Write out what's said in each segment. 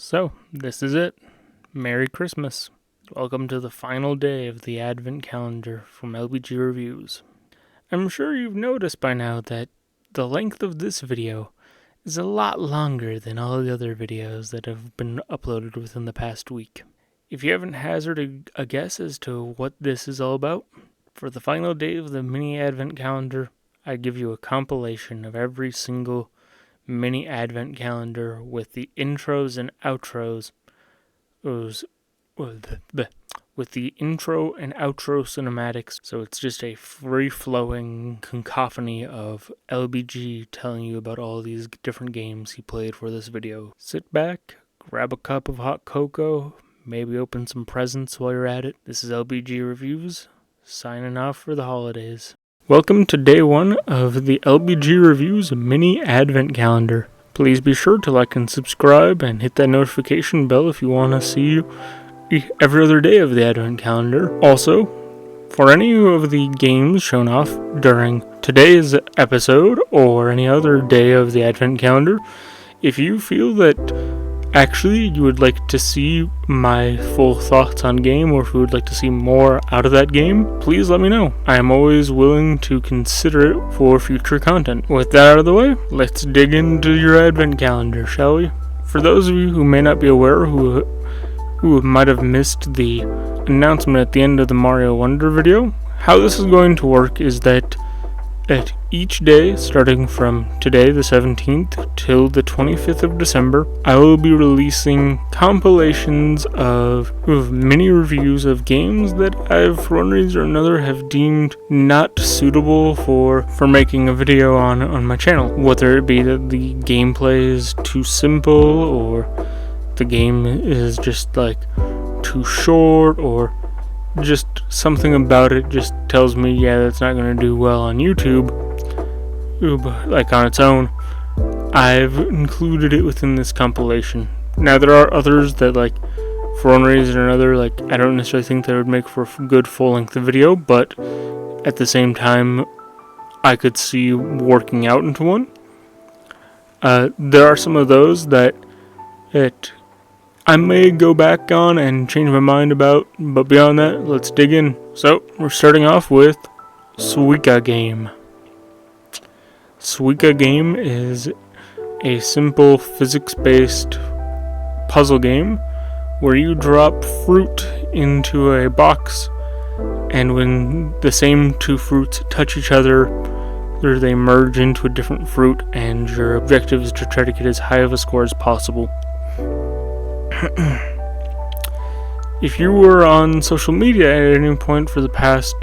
So, this is it. Merry Christmas. Welcome to the final day of the Advent calendar from LBG Reviews. I'm sure you've noticed by now that the length of this video is a lot longer than all the other videos that have been uploaded within the past week. If you haven't hazarded a guess as to what this is all about, for the final day of the mini Advent calendar, I give you a compilation of every single mini Advent calendar with the intros and outros, with the intro and outro cinematics, so it's just a free-flowing cacophony of LBG telling you about all these different games he played for this video. Sit back, grab a cup of hot cocoa, maybe open some presents while you're at it. This is LBG Reviews, signing off for the holidays. Welcome to day one of the LBG Reviews mini Advent calendar. Please be sure to like and subscribe and hit that notification bell if you want to see every other day of the Advent calendar. Also, for any of the games shown off during today's episode or any other day of the Advent calendar, if you feel that actually you would like to see my full thoughts on game, or if you would like to see more out of that game, please let me know. I am always willing to consider it for future content. With that out of the way, let's dig into your Advent calendar, shall we? For those of you who may not be aware, who might have missed the announcement at the end of the Mario Wonder video, how this is going to work is that at each day, starting from today, the 17th, till the 25th of December, I will be releasing compilations of mini reviews of games that I, for one reason or another, have deemed not suitable for making a video on my channel. Whether it be that the gameplay is too simple, or the game is just like too short, or just something about it just tells me, yeah, that's not going to do well on YouTube, like on its own. I've included it within this compilation. Now, there are others that, like, for one reason or another, like, I don't necessarily think they would make for a good full-length video, but at the same time, I could see working out into one. There are some of those that I may go back on and change my mind about, but beyond that, let's dig in. So, we're starting off with Suika Game. Suika Game is a simple physics-based puzzle game where you drop fruit into a box, and when the same two fruits touch each other, they merge into a different fruit, and your objective is to try to get as high of a score as possible. If you were on social media at any point for the past,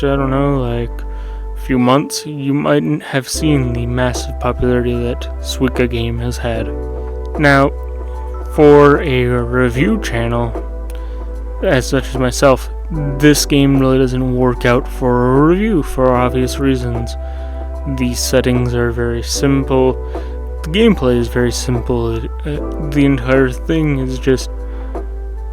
few months, you might have seen the massive popularity that Suika Game has had. Now, for a review channel, as such as myself, this game really doesn't work out for a review for obvious reasons. The settings are very simple, the gameplay is very simple, the entire thing is just,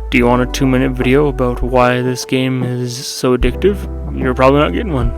do you want a 2-minute video about why this game is so addictive? You're probably not getting one.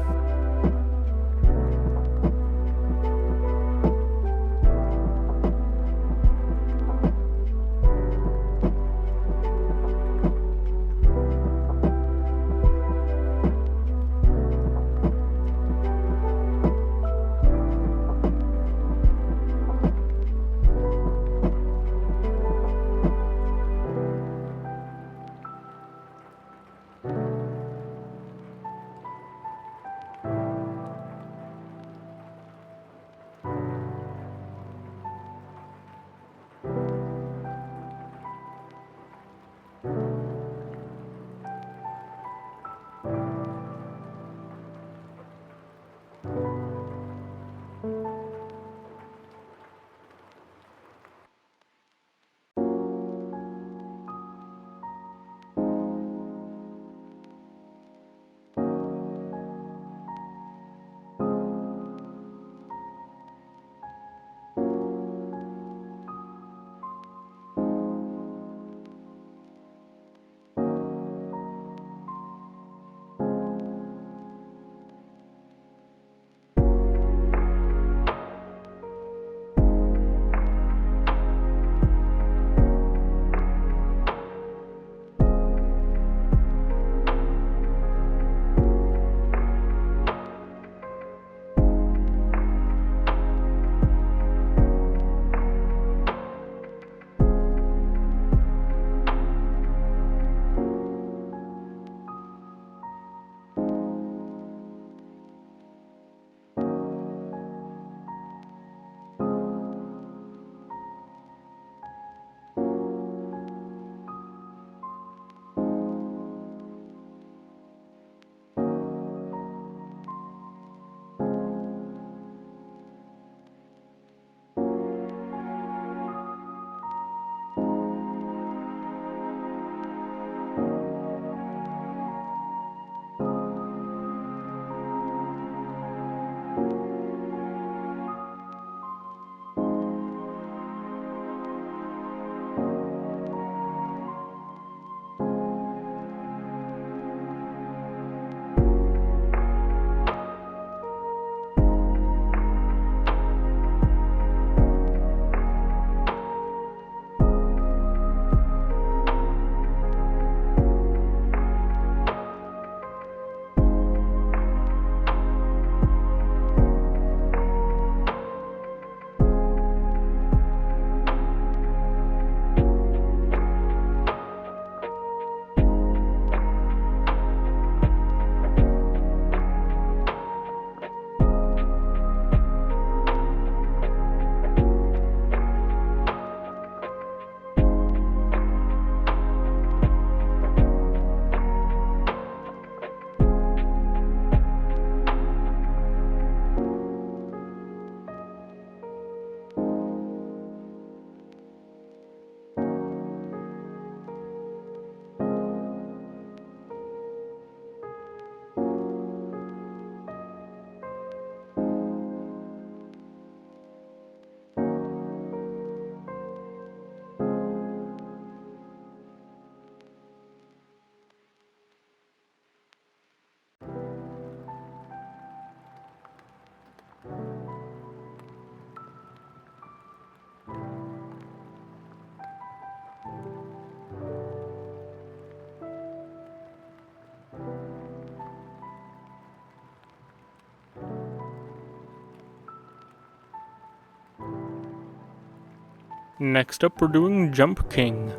Next up, we're doing Jump King.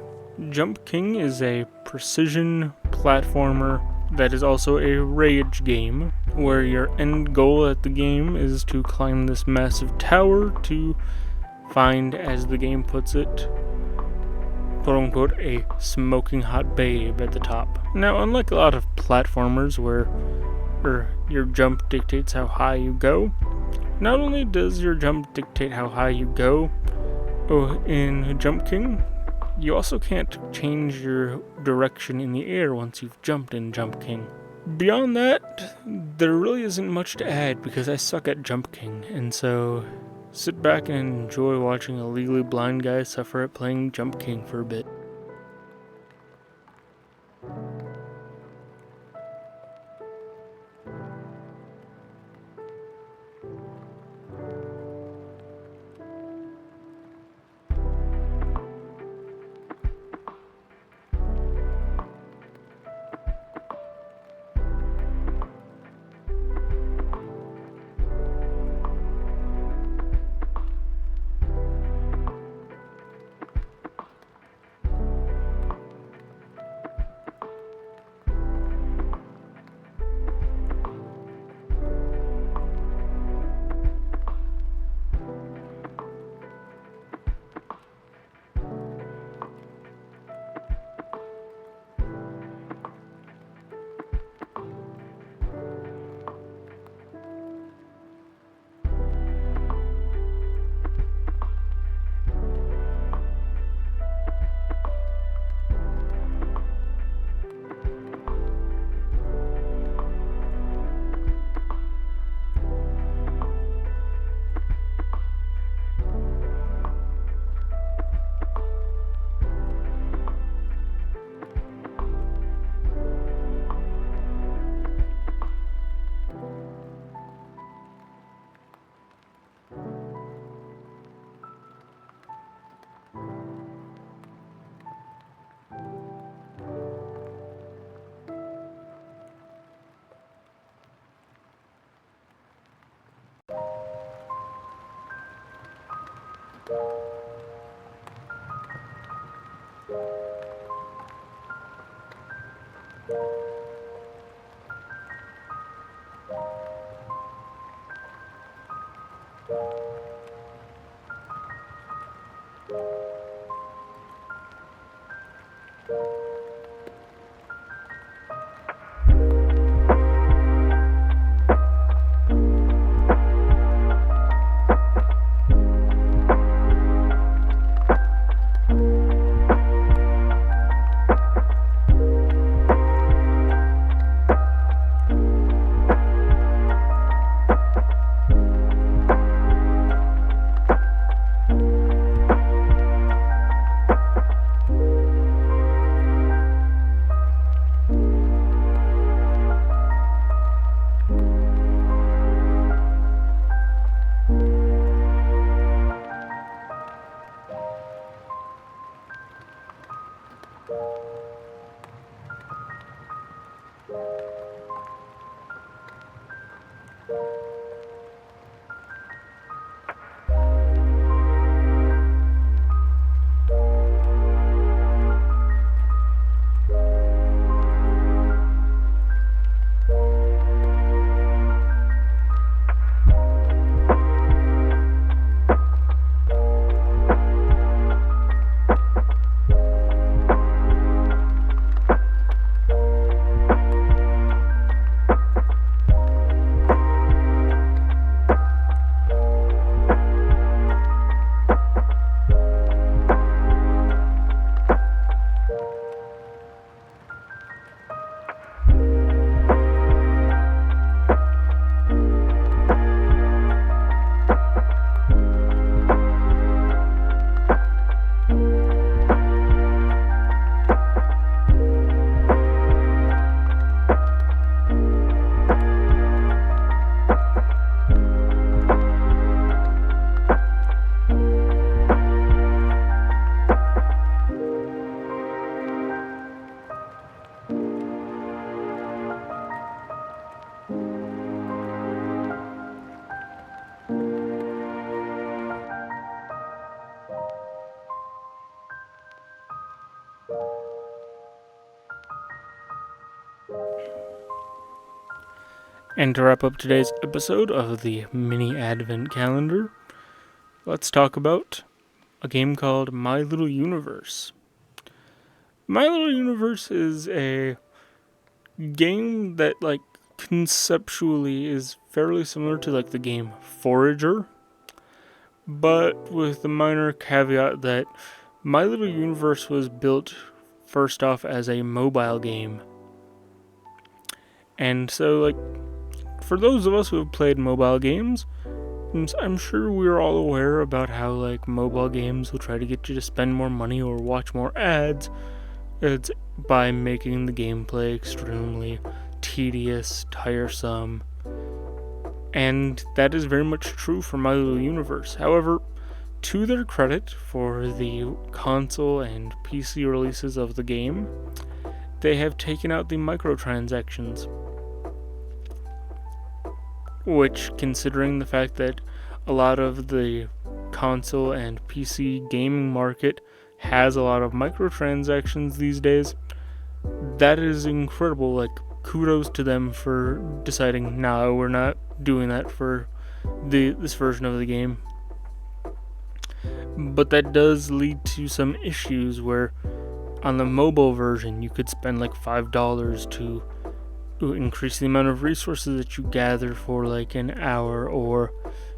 Jump King is a precision platformer that is also a rage game, where your end goal at the game is to climb this massive tower to find, as the game puts it, quote-unquote, a smoking hot babe at the top. Now, unlike a lot of platformers where your jump dictates how high you go, not only does your jump dictate how high you go, in Jump King, you also can't change your direction in the air once you've jumped in Jump King. Beyond that, there really isn't much to add because I suck at Jump King, and so sit back and enjoy watching a legally blind guy suffer at playing Jump King for a bit. And to wrap up today's episode of the mini advent calendar, let's talk about a game called My Little Universe. My Little Universe is a game that, conceptually is fairly similar to, the game Forager, but with the minor caveat that My Little Universe was built first off as a mobile game. And so, for those of us who have played mobile games, I'm sure we're all aware about how, mobile games will try to get you to spend more money or watch more ads. It's by making the gameplay extremely tedious, tiresome, and that is very much true for My Little Universe. However, to their credit for the console and PC releases of the game, they have taken out the microtransactions, which, considering the fact that a lot of the console and PC gaming market has a lot of microtransactions these days, that is incredible. Kudos to them for deciding, no, we're not doing that for this version of the game. But that does lead to some issues where on the mobile version you could spend $5 to increase the amount of resources that you gather for an hour, or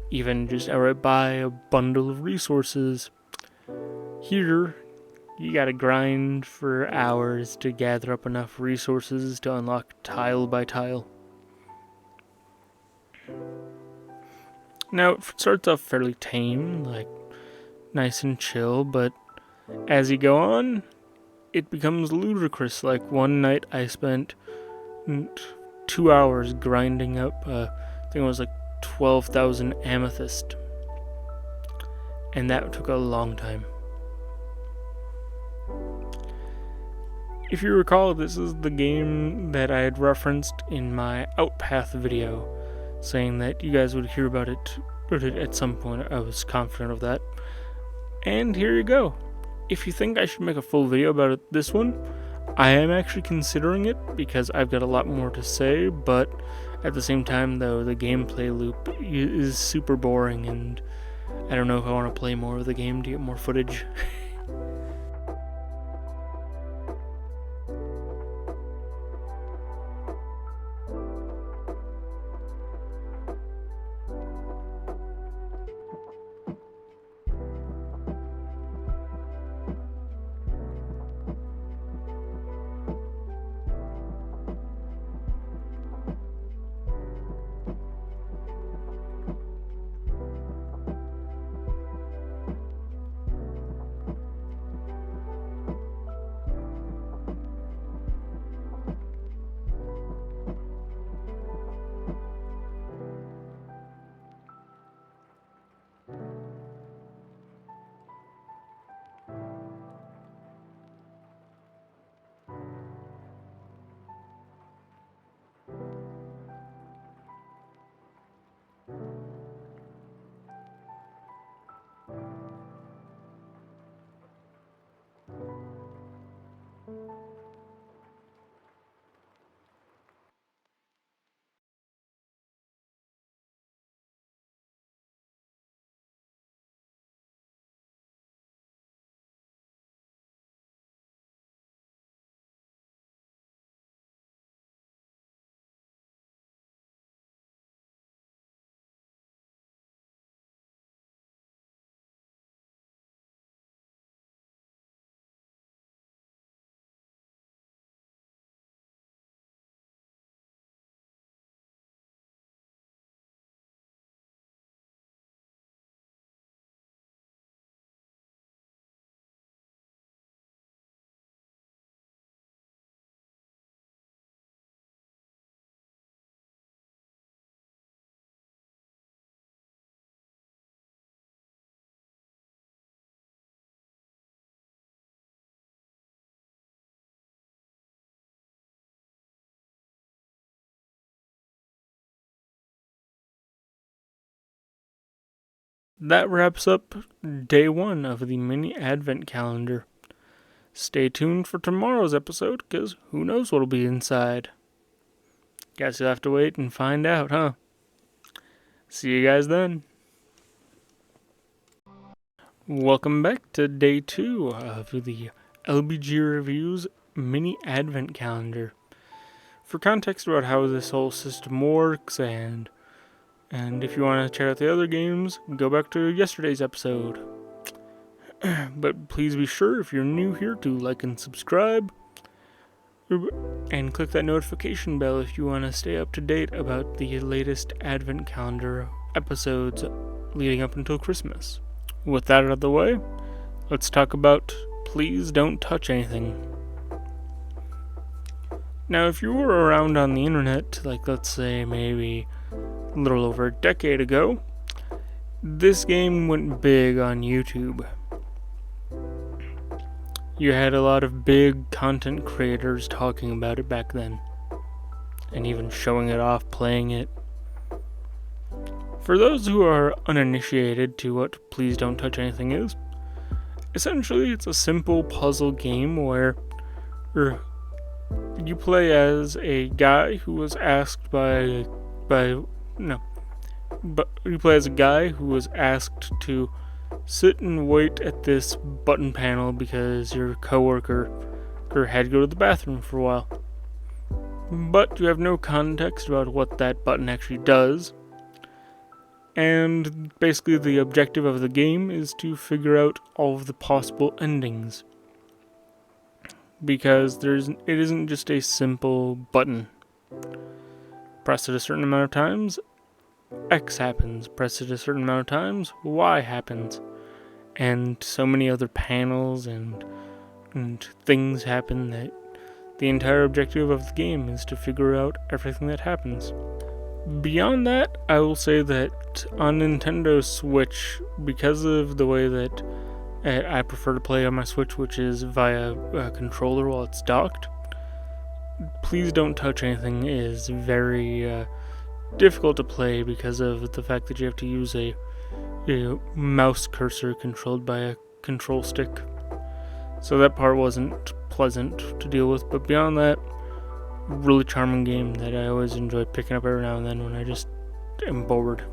even just outright buy a bundle of resources. Here, you gotta grind for hours to gather up enough resources to unlock tile by tile. Now, it starts off fairly tame, nice and chill, but as you go on, it becomes ludicrous. One night I spent 2 hours grinding up, I think it was 12,000 amethyst. And that took a long time. If you recall, this is the game that I had referenced in my Outpath video, saying that you guys would hear about it at some point. I was confident of that. And here you go. If you think I should make a full video about this one, I am actually considering it because I've got a lot more to say, but at the same time, though, the gameplay loop is super boring, and I don't know if I want to play more of the game to get more footage. That wraps up day 1 of the mini advent calendar. Stay tuned for tomorrow's episode, because who knows what'll be inside. Guess you'll have to wait and find out, huh? See you guys then. Welcome back to day 2 of the LBG Reviews mini advent calendar. For context about how this whole system works and if you want to check out the other games, go back to yesterday's episode. But please be sure, if you're new here, to like and subscribe and click that notification bell if you want to stay up to date about the latest advent calendar episodes leading up until Christmas. With that out of the way, let's talk about Please Don't Touch Anything. Now, if you were around on the internet, like let's say maybe a little over a decade ago, this game went big on YouTube. You had a lot of big content creators talking about it back then, and even showing it off, playing it. For those who are uninitiated to what Please Don't Touch Anything is, essentially it's a simple puzzle game where you play as a guy who was asked you play as a guy who was asked to sit and wait at this button panel because your coworker had to go to the bathroom for a while. But you have no context about what that button actually does. And basically the objective of the game is to figure out all of the possible endings. Because it isn't just a simple button. Press it a certain amount of times, X happens. Press it a certain amount of times, Y happens. And so many other panels and things happen that the entire objective of the game is to figure out everything that happens. Beyond that, I will say that on Nintendo Switch, because of the way that I prefer to play on my Switch, which is via a controller while it's docked, Please Don't Touch Anything is very difficult to play because of the fact that you have to use a mouse cursor controlled by a control stick. So that part wasn't pleasant to deal with, but beyond that, really charming game that I always enjoy picking up every now and then when I just am bored.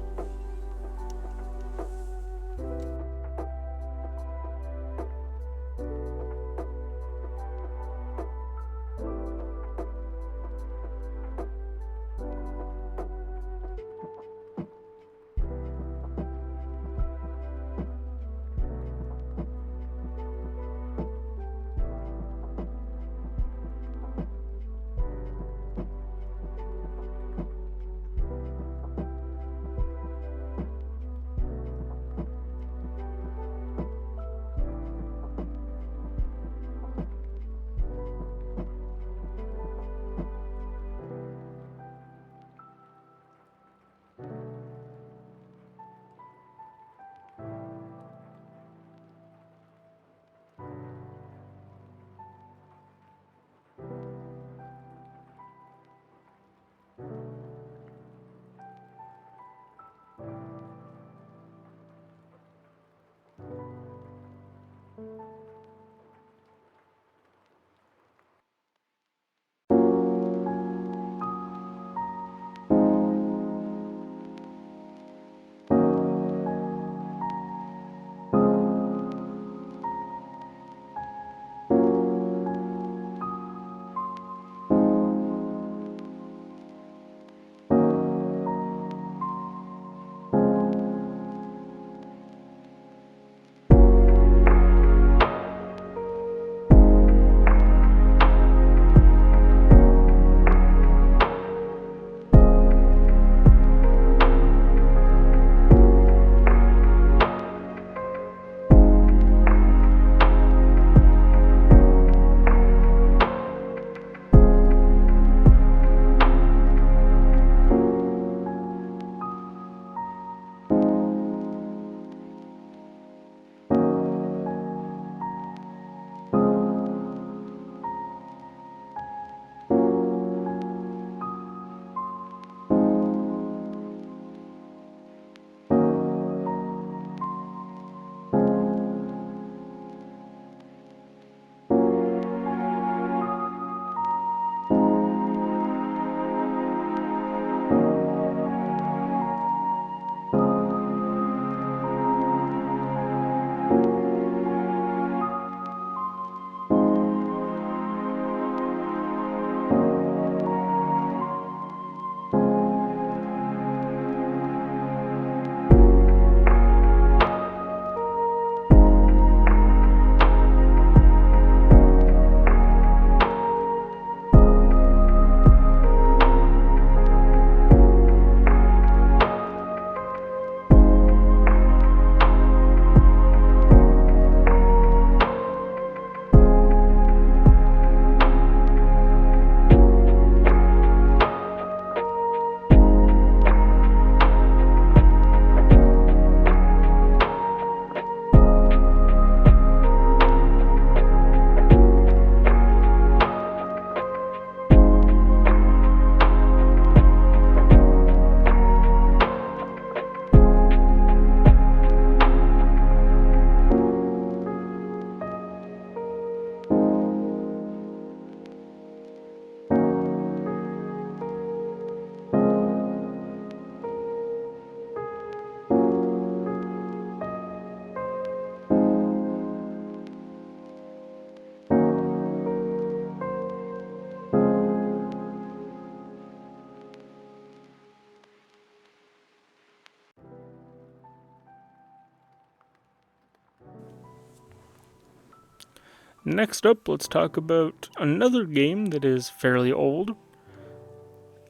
Next up, let's talk about another game that is fairly old,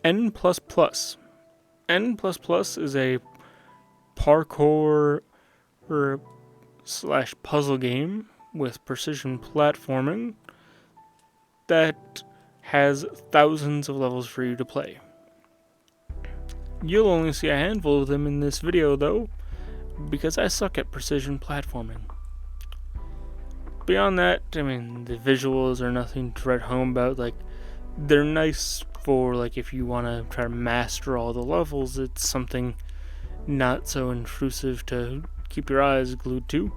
N++. N++ is a parkour slash puzzle game with precision platforming that has thousands of levels for you to play. You'll only see a handful of them in this video though, because I suck at precision platforming. Beyond that, I mean, the visuals are nothing to write home about. Like, they're nice for, like, if you want to try to master all the levels, it's something not so intrusive to keep your eyes glued to.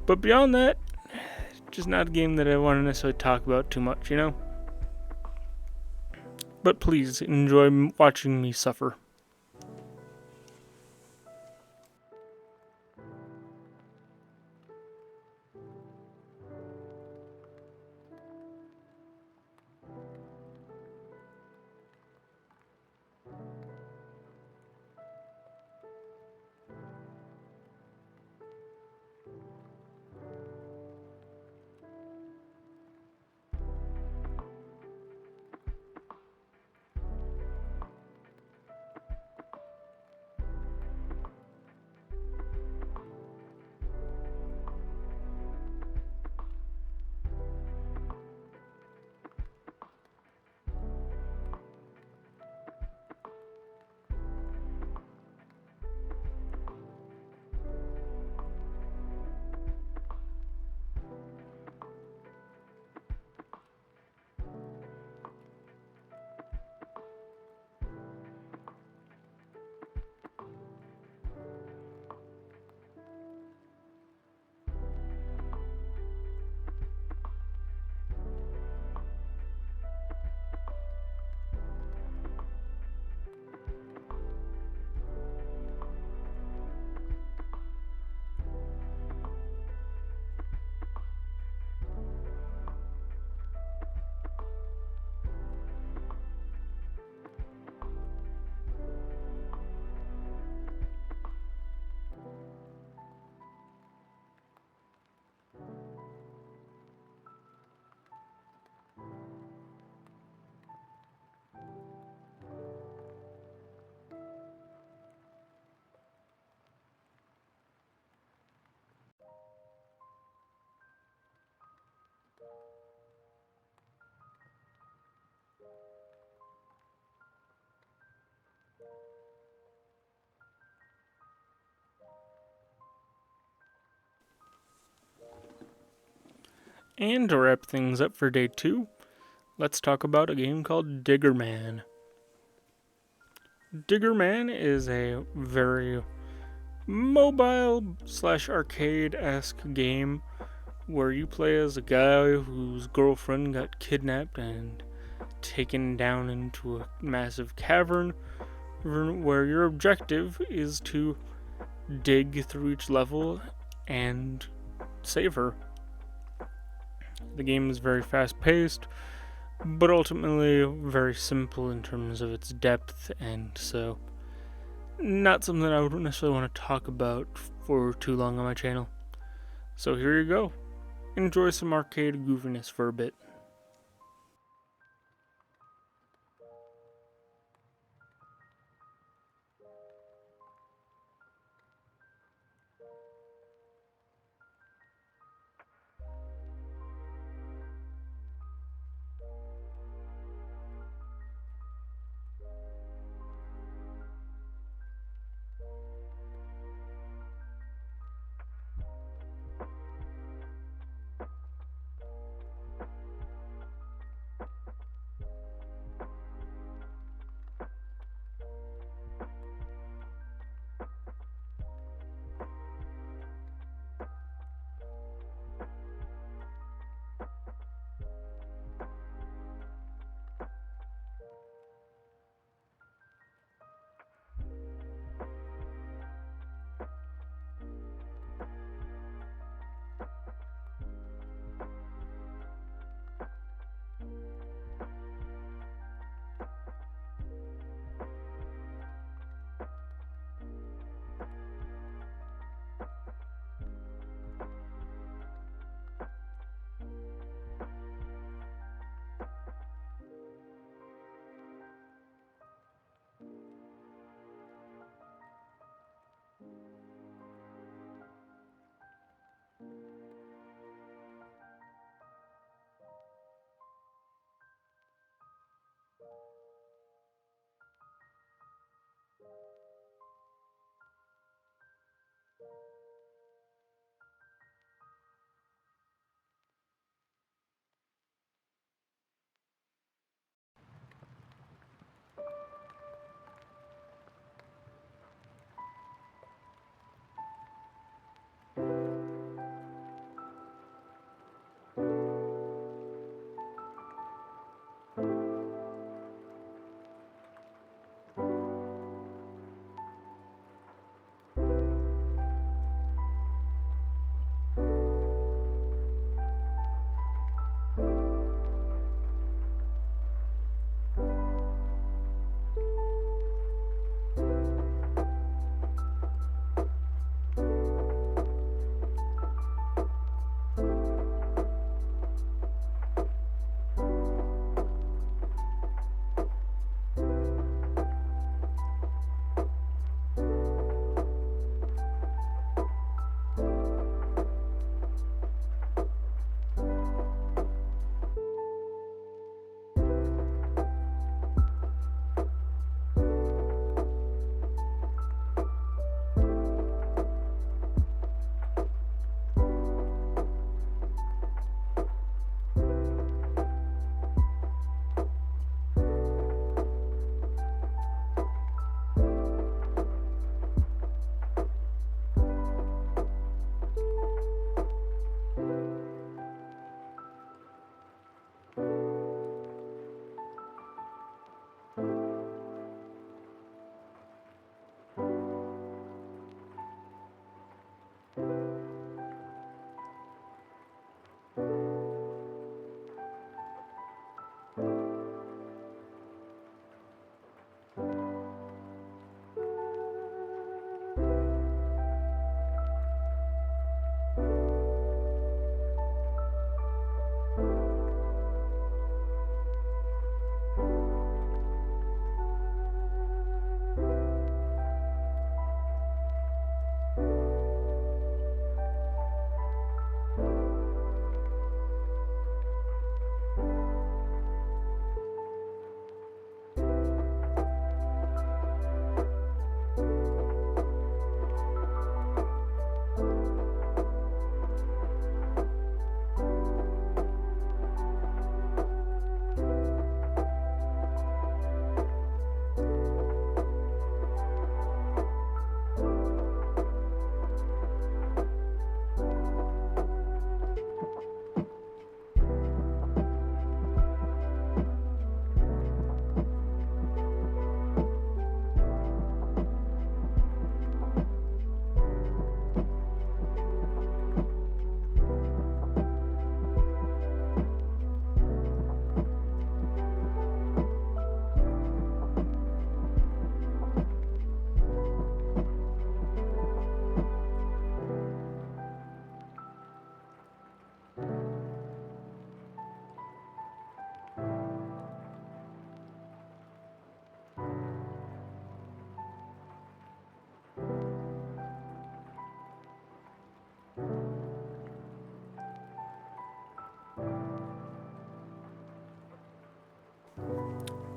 But beyond that, just not a game that I want to necessarily talk about too much, you know? But please, enjoy watching me suffer. And to wrap things up for day 2, let's talk about a game called Digger Man. Digger Man is a very mobile slash arcade-esque game where you play as a guy whose girlfriend got kidnapped and taken down into a massive cavern where your objective is to dig through each level and save her. The game is very fast-paced, but ultimately very simple in terms of its depth, and so not something I would necessarily want to talk about for too long on my channel. So here you go. Enjoy some arcade goofiness for a bit.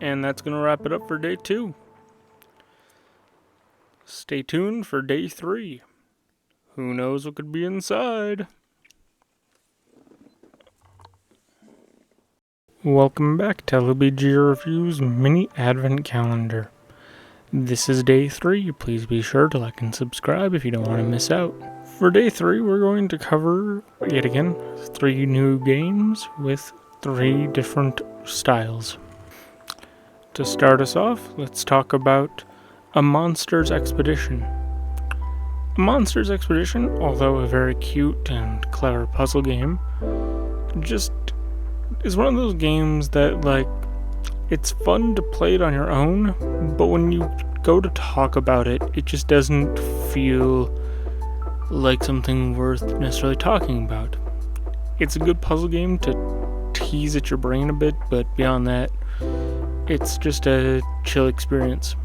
And that's going to wrap it up for day 2. Stay tuned for day 3. Who knows what could be inside? Welcome back to LBG Reviews Mini Advent Calendar. This is day 3. Please be sure to like and subscribe if you don't want to miss out. For day 3, we're going to cover, yet again, 3 new games with 3 different styles. To start us off, let's talk about A Monster's Expedition. A Monster's Expedition, although a very cute and clever puzzle game, just is one of those games that, like, it's fun to play it on your own, but when you go to talk about it, it just doesn't feel like something worth necessarily talking about. It's a good puzzle game to tease at your brain a bit, but beyond that, it's just a chill experience.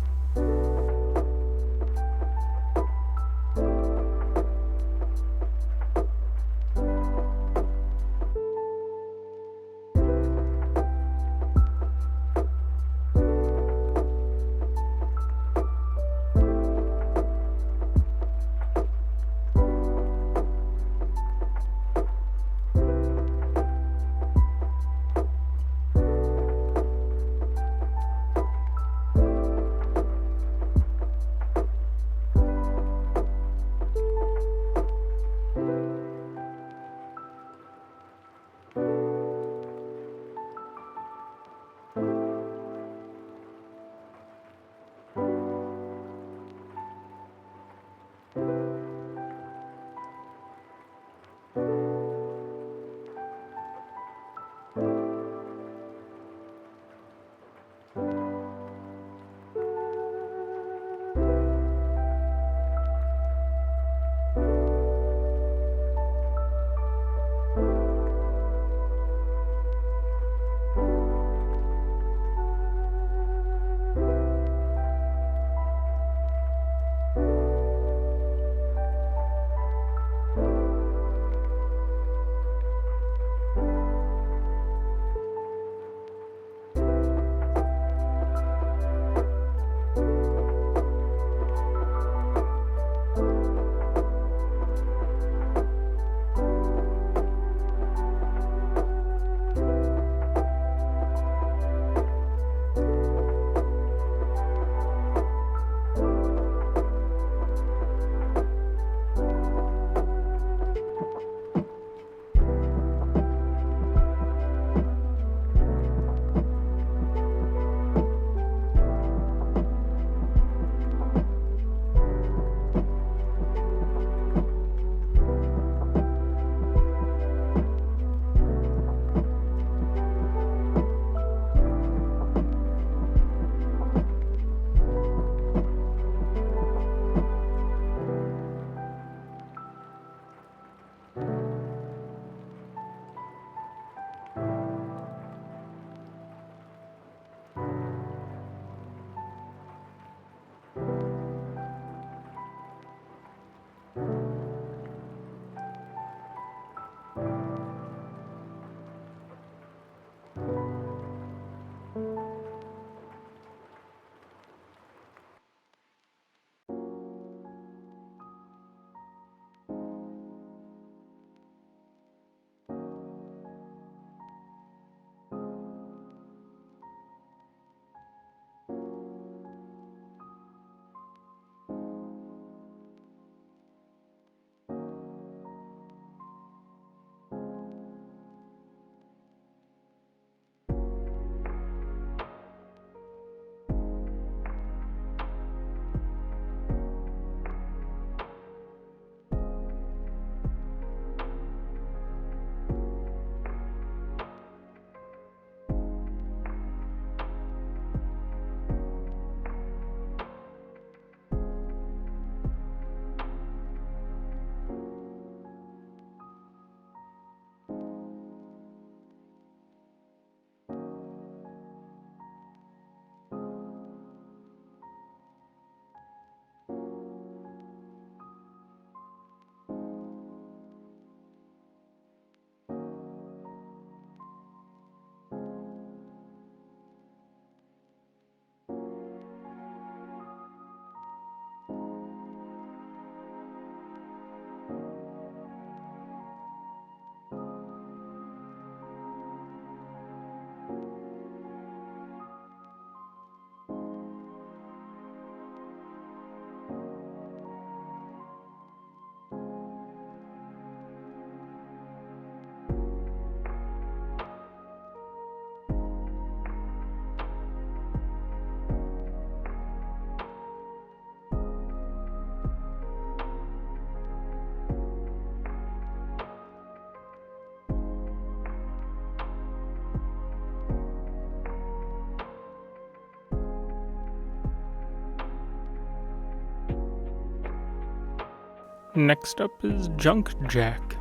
Next up is Junk Jack.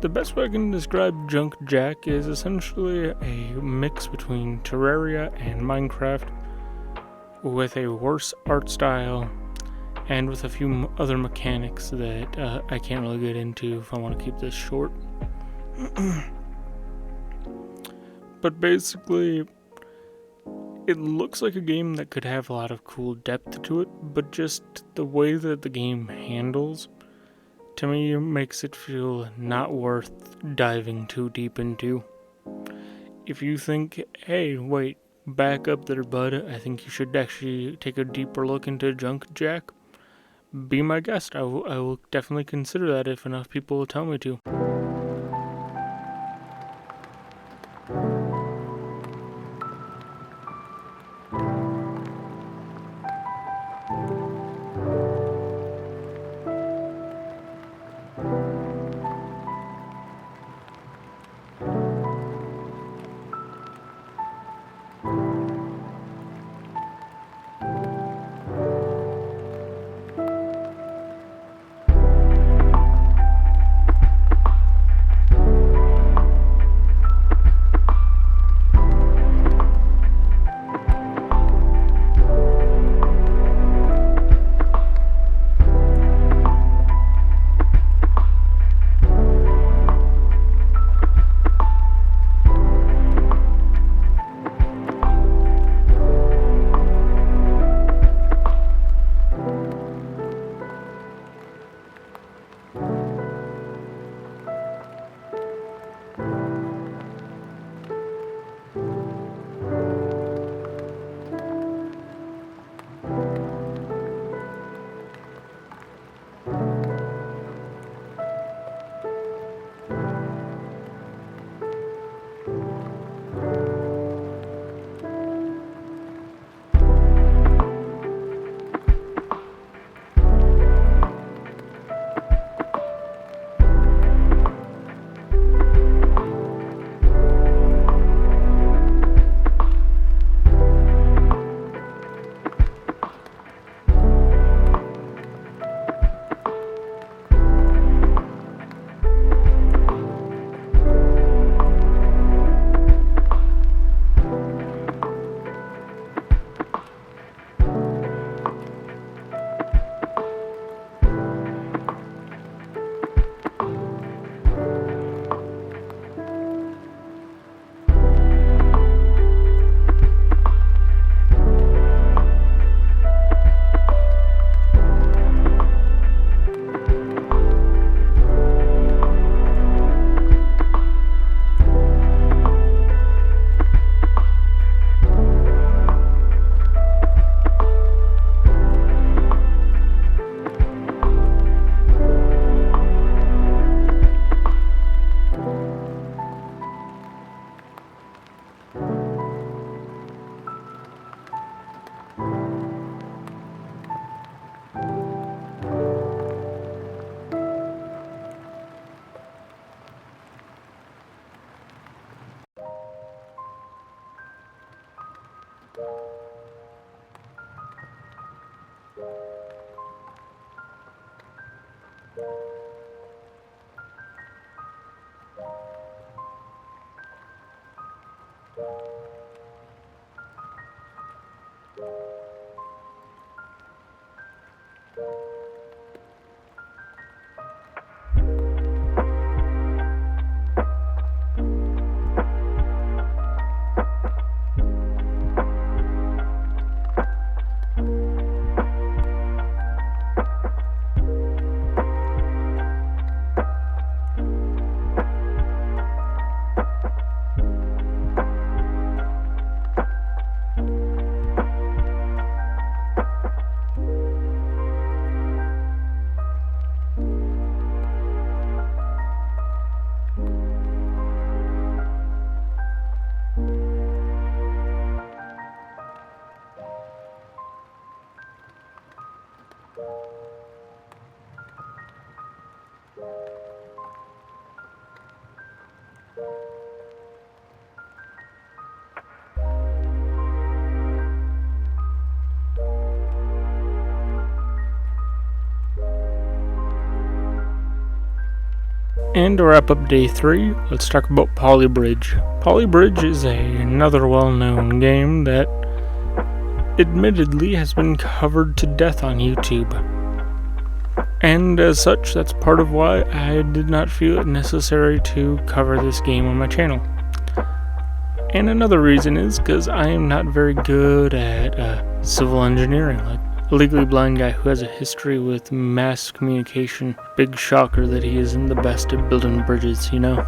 The best way I can describe Junk Jack is essentially a mix between Terraria and Minecraft, with a worse art style and with a few other mechanics that I can't really get into if I want to keep this short. But basically, it looks like a game that could have a lot of cool depth to it, but just the way that the game handles, to me, makes it feel not worth diving too deep into. If you think, hey, wait, back up there, bud, I think you should actually take a deeper look into Junk Jack, be my guest. I will definitely consider that if enough people will tell me to. And to wrap up day 3, let's talk about Polybridge. Polybridge is another well-known game that admittedly has been covered to death on YouTube. And as such, that's part of why I did not feel it necessary to cover this game on my channel. And another reason is because I am not very good at civil engineering. Like a legally blind guy who has a history with mass communication. Big shocker that he isn't the best at building bridges, you know?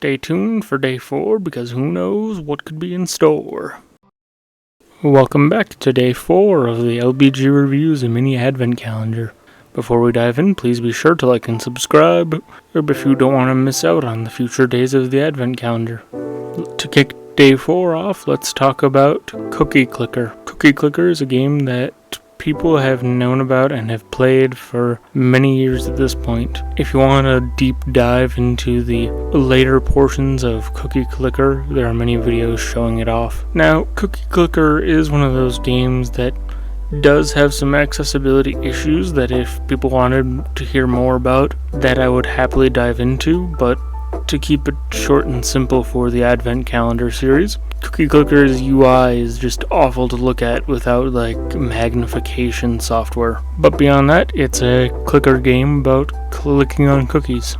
Stay tuned for day 4 because who knows what could be in store. Welcome back to day 4 of the LBG Reviews and Mini Advent Calendar. Before we dive in, please be sure to like and subscribe if you don't want to miss out on the future days of the Advent Calendar. To kick day 4 off, let's talk about Cookie Clicker. Cookie Clicker is a game that people have known about and have played for many years at this point. If you want a deep dive into the later portions of Cookie Clicker, there are many videos showing it off. Now, Cookie Clicker is one of those games that does have some accessibility issues that if people wanted to hear more about, that I would happily dive into, but to keep it short and simple for the Advent Calendar series, Cookie Clicker's UI is just awful to look at without magnification software. But beyond that, it's a clicker game about clicking on cookies.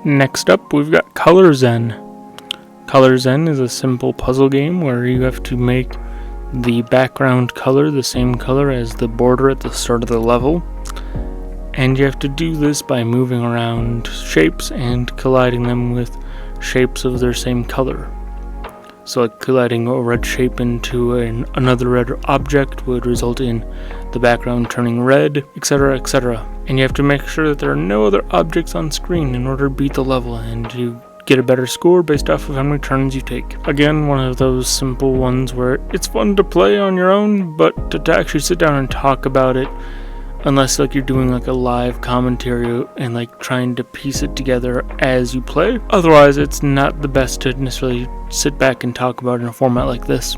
Next up, we've got Color Zen. Color Zen is a simple puzzle game where you have to make the background color the same color as the border at the start of the level. And you have to do this by moving around shapes and colliding them with shapes of their same color. So like colliding a red shape into another red object would result in the background turning red, etc., etc. And you have to make sure that there are no other objects on screen in order to beat the level, and you get a better score based off of how many turns you take. Again, one of those simple ones where it's fun to play on your own, but to actually sit down and talk about it, unless like you're doing like a live commentary and like trying to piece it together as you play. Otherwise, it's not the best to necessarily sit back and talk about it in a format like this.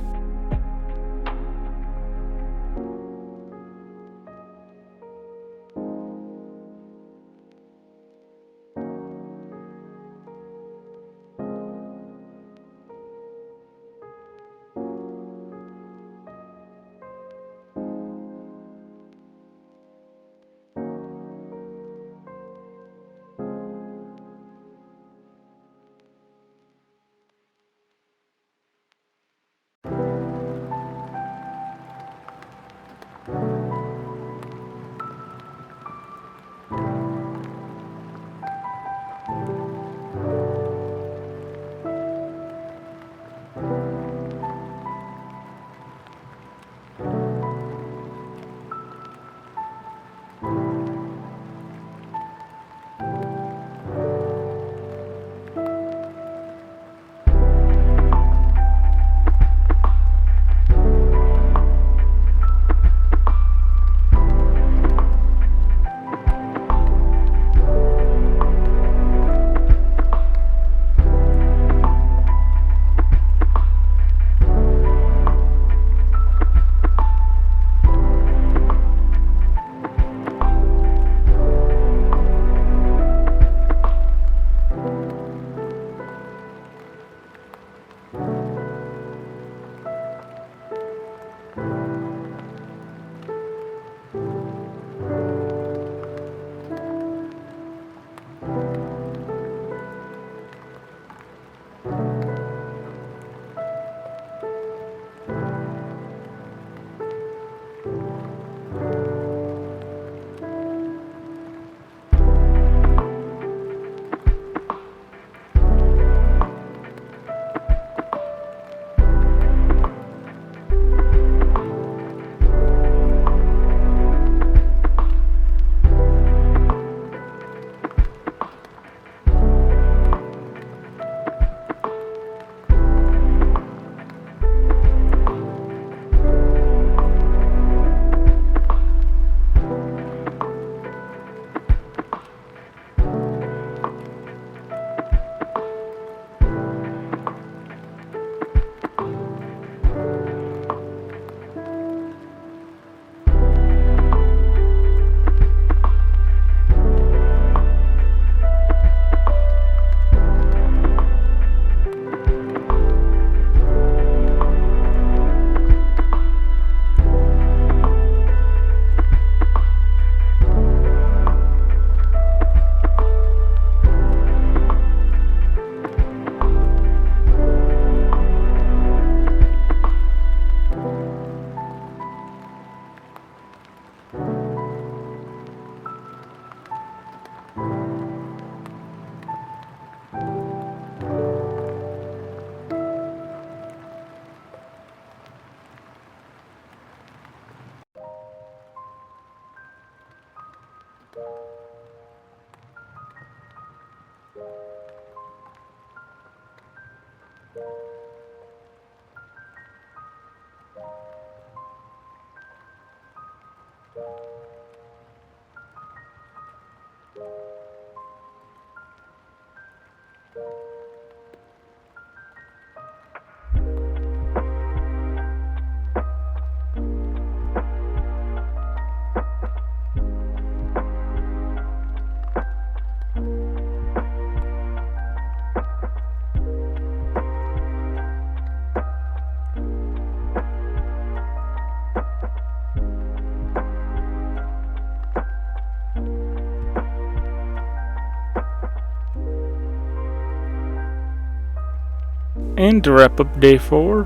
And to wrap up day 4,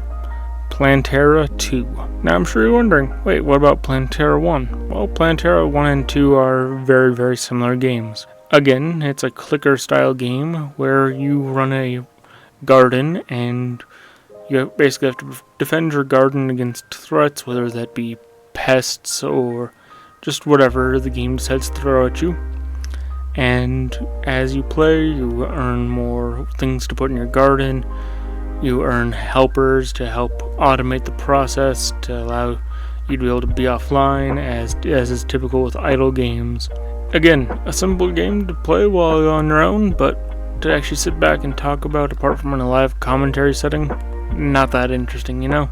Plantera 2. Now I'm sure you're wondering, wait, what about Plantera 1? Well, Plantera 1 and 2 are very, very similar games. Again, it's a clicker style game where you run a garden and you basically have to defend your garden against threats, whether that be pests or just whatever the game decides to throw at you. And as you play, you earn more things to put in your garden. You earn helpers to help automate the process to allow you to be able to be offline, as is typical with idle games. Again, a simple game to play while you're on your own, but to actually sit back and talk about, apart from in a live commentary setting, not that interesting, you know?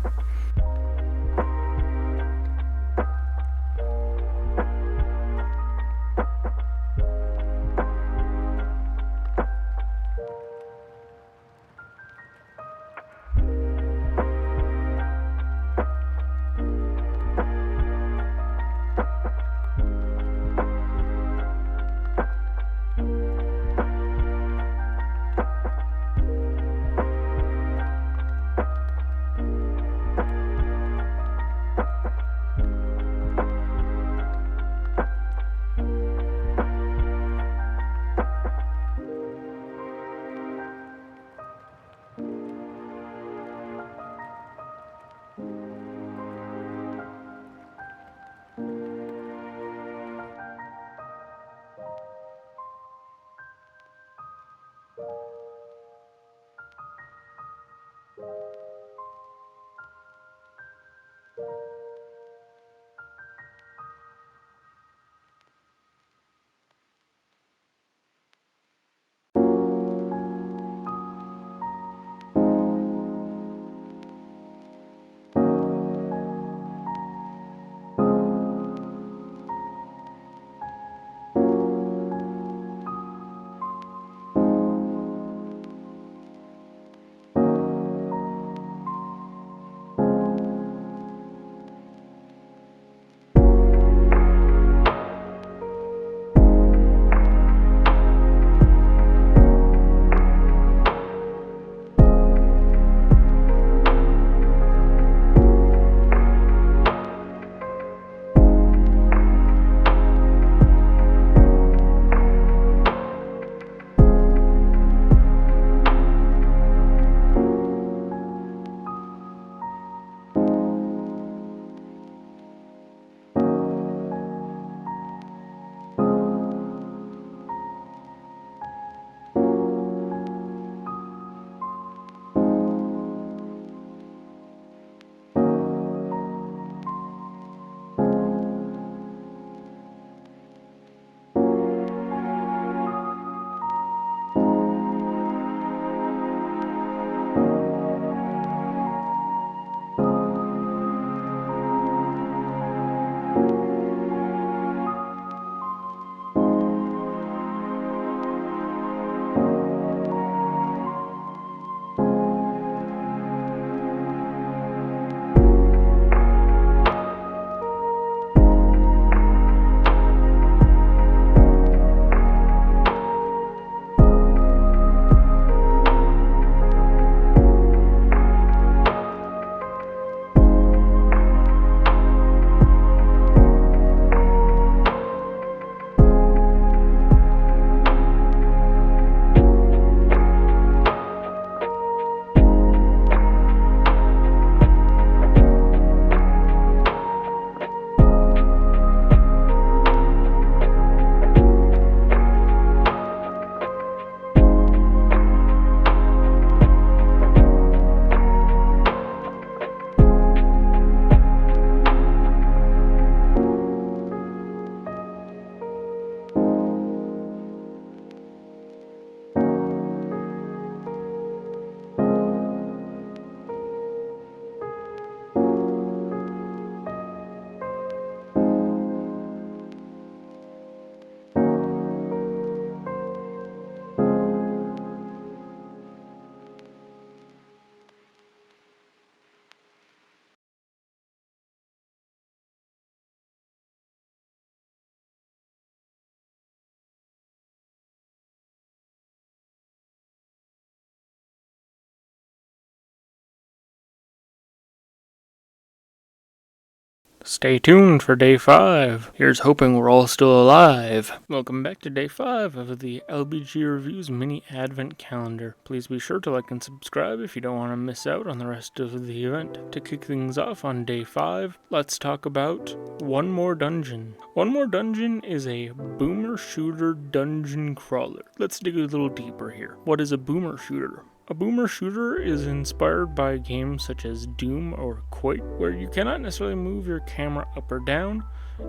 Stay tuned for day 5. Here's hoping we're all still alive. Welcome back to day 5 of the LBG Reviews mini advent calendar. Please be sure to like and subscribe if you don't want to miss out on the rest of the event. To kick things off on day 5, let's talk about One More Dungeon. One More Dungeon is a boomer shooter dungeon crawler. Let's dig a little deeper here. What is a boomer shooter? A boomer shooter is inspired by games such as Doom or Quake, where you cannot necessarily move your camera up or down.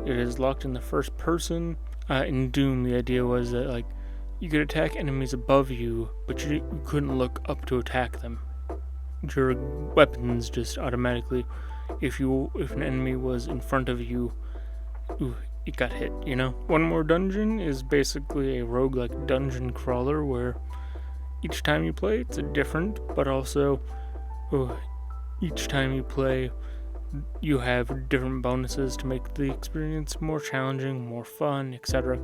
It is locked in the first person. In Doom, the idea was that you could attack enemies above you, but you couldn't look up to attack them. Your weapons just automatically, if an enemy was in front of you, it got hit. One More Dungeon is basically a roguelike dungeon crawler where each time you play, it's a different, but also each time you play, you have different bonuses to make the experience more challenging, more fun, etc.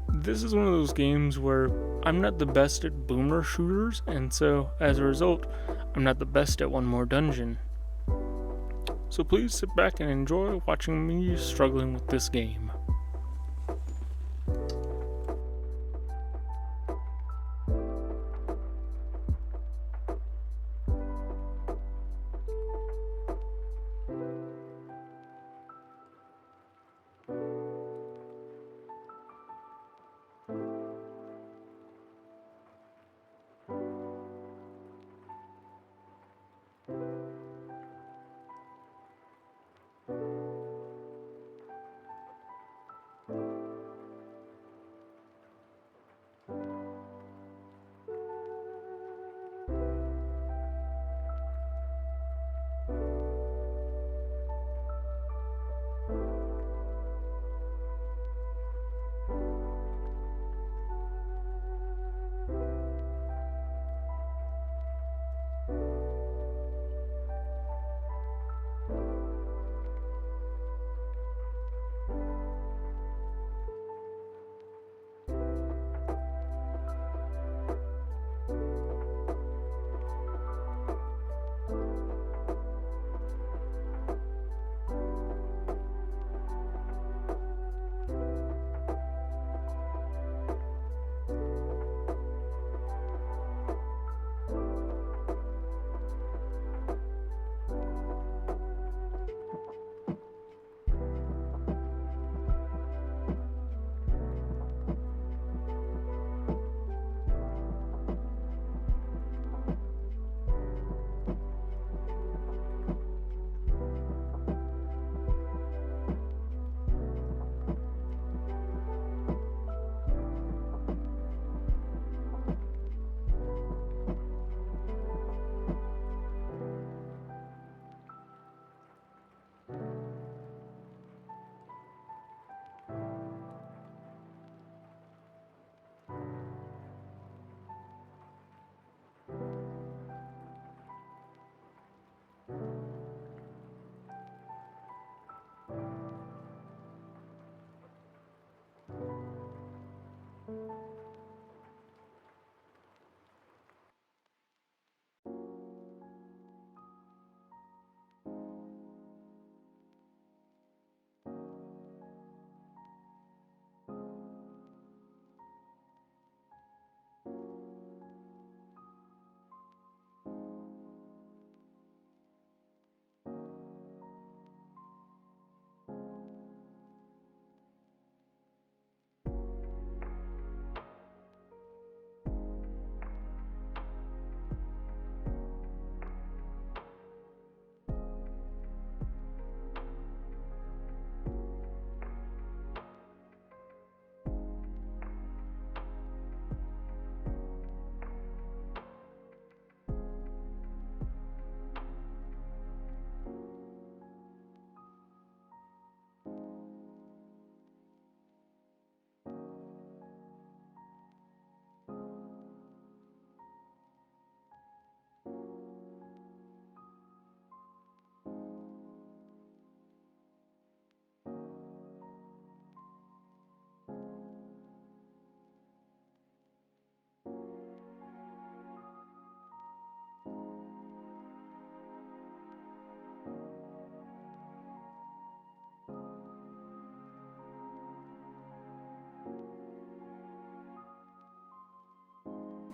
This is one of those games where I'm not the best at boomer shooters, and so as a result, I'm not the best at One More Dungeon. So please sit back and enjoy watching me struggling with this game.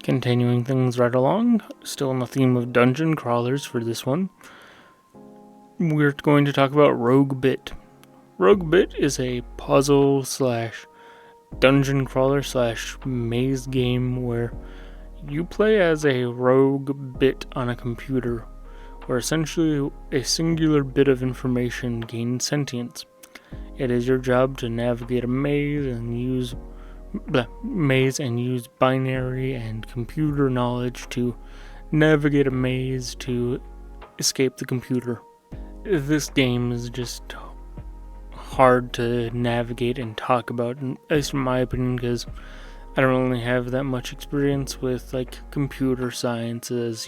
Continuing things right along, still in the theme of dungeon crawlers for this one, we're going to talk about Rogue Bit. Rogue Bit is a puzzle slash dungeon crawler slash maze game where you play as a rogue bit on a computer, where essentially a singular bit of information gains sentience. It is your job to navigate a maze and use binary and computer knowledge to navigate a maze to escape the computer. This game is just hard to navigate and talk about, at least in my opinion, because I don't really have that much experience with like computer sciences,